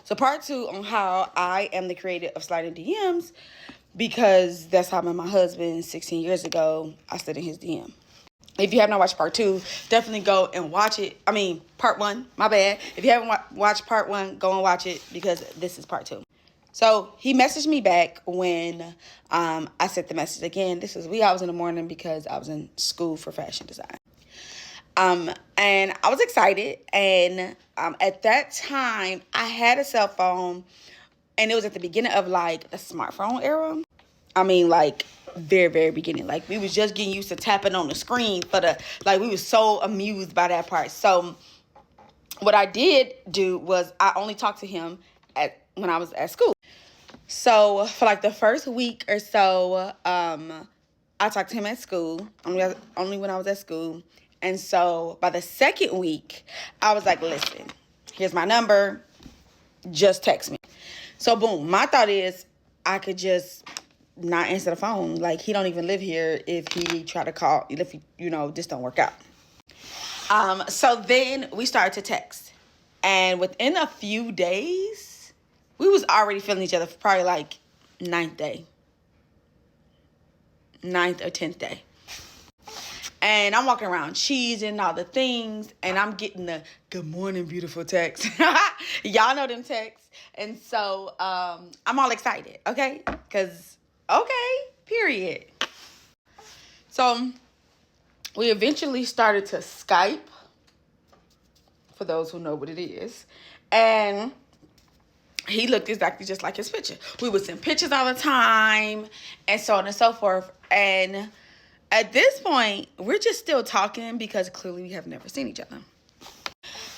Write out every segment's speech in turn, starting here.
So part 2 on how I am the creator of Sliding DMs, because that's how I met my husband 16 years ago. I slid in his DM. If you have not watched part 2, definitely go and watch it. I mean, part 1, my bad. If you haven't watched part 1, go and watch it, because this is part 2. So he messaged me back when I sent the message again. This was wee hours in the morning because I was in school for fashion design. And I was excited. And at that time, I had a cell phone, and it was at the beginning of like the smartphone era. I mean, like very, very beginning. Like we was just getting used to tapping on the screen we was so amused by that part. So what I did do was I only talked to him when I was at school. So for like the first week or so, I talked to him at school, only when I was at school. And so by the second week, I was like, listen, here's my number, just text me. So boom, my thought is I could just not answer the phone. Like, he don't even live here if he try to call, if this don't work out. So then we started to text. And within a few days, we was already feeling each other for probably like 9th or 10th day. And I'm walking around cheesing all the things, and I'm getting the good morning, beautiful text. Y'all know them texts. And so I'm all excited, okay? Because, okay, period. So we eventually started to Skype, for those who know what it is. And he looked exactly just like his picture. We would send pictures all the time, and so on and so forth. And at this point, we're just still talking because clearly we have never seen each other.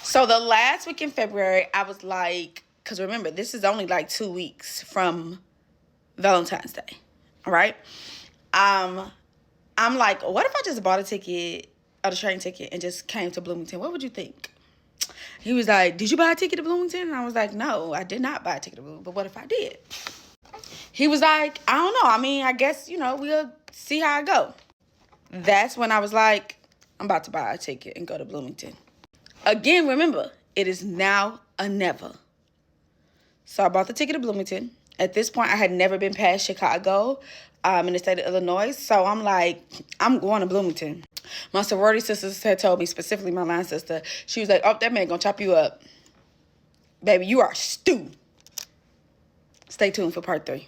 So the last week in February, I was like, because remember, this is only like 2 weeks from Valentine's Day, all right? I'm like, what if I just bought a train ticket, and just came to Bloomington? What would you think? He was like, did you buy a ticket to Bloomington? And I was like, no, I did not buy a ticket to Bloomington, but what if I did? He was like, I don't know. I mean, I guess, we'll see how I go. That's when I was like, I'm about to buy a ticket and go to Bloomington. Again, remember, it is now or never. So I bought the ticket to Bloomington. At this point, I had never been past Chicago in the state of Illinois. So I'm like, I'm going to Bloomington. My sorority sisters had told me, specifically my line sister, she was like, oh, that man gonna chop you up. Baby, you are stew. Stay tuned for part 3.